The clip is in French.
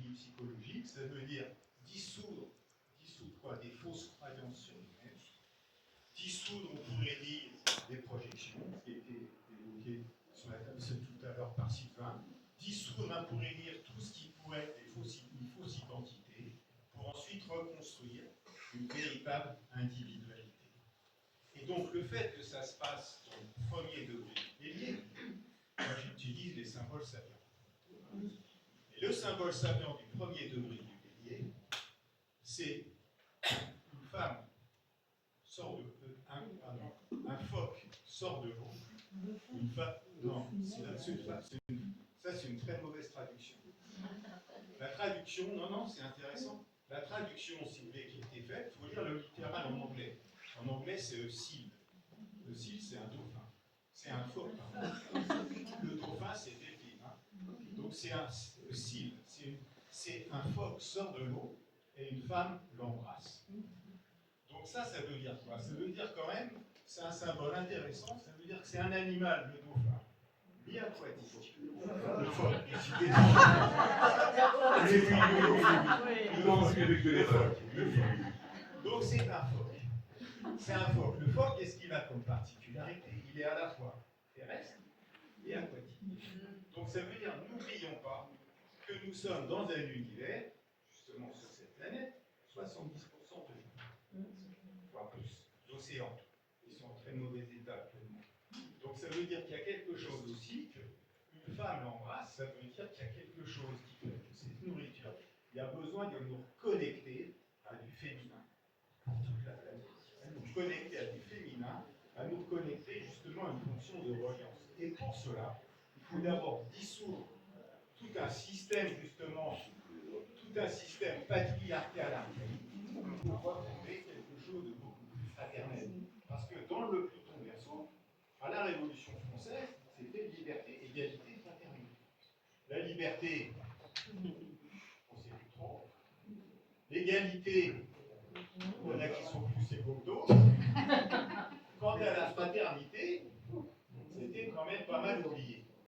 théorie psychologique, ça veut dire dissoudre quoi? Des fausses croyances sur nous-mêmes, dissoudre, on pourrait dire, des projections, qui étaient évoquées sur la table tout à l'heure par Sylvain, dissoudre, on pourrait dire, tout ce qui pourrait être une fausse identité, pour ensuite reconstruire une véritable individualité. Et donc le fait que ça se passe dans le premier degré du bélier, moi j'utilise les symboles sapiens. Et le symbole sapien du premier degré du bélier, c'est une femme sort un phoque sort de l'eau, une femme, non, c'est une femme, ça c'est une très mauvaise traduction. La traduction, non, c'est intéressant. La traduction, si vous voulez, qui a été faite, il faut lire le littéral en anglais. En anglais, c'est a seal. Le seal, c'est un dauphin. C'est un phoque. Le dauphin, c'est delphine. Donc c'est un seal. C'est un phoque sort de l'eau et une femme l'embrasse. Donc ça veut dire quoi? Ça veut dire quand même, c'est un symbole intéressant, ça veut dire que c'est un animal, le dauphin, bi-aquatique. Le phoque, donc c'est un phoque. C'est un phoque. Le phoque, qu'est-ce qu'il a comme particularité? Il est à la fois terrestre et aquatique. Donc ça veut dire, n'oublions pas que nous sommes dans un univers, justement sur cette planète, 70% de l'eau, voire plus, d'océans. Ils sont en très mauvais état actuellement. Donc ça veut dire qu'il y a quelque chose aussi, qu'une femme l'embrasse, ça veut dire qu'il y a quelque chose qui fait que cette nourriture, il y a besoin de nous reconnecter à du féminin, pour toute la planète. À nous connecter à du féminin, à nous connecter justement à une fonction de reliance. Et pour cela, il faut d'abord dissoudre tout un système, justement, tout un système patriarcal archaïque pour retrouver quelque chose de beaucoup plus fraternel. Parce que dans le Pluton Verseau, à la Révolution française, c'était liberté, égalité, fraternité. La liberté, on ne sait plus trop. L'égalité, il y en a qui sont plus égaux que d'autres. Quant à la fraternité, c'était quand même pas mal oublié.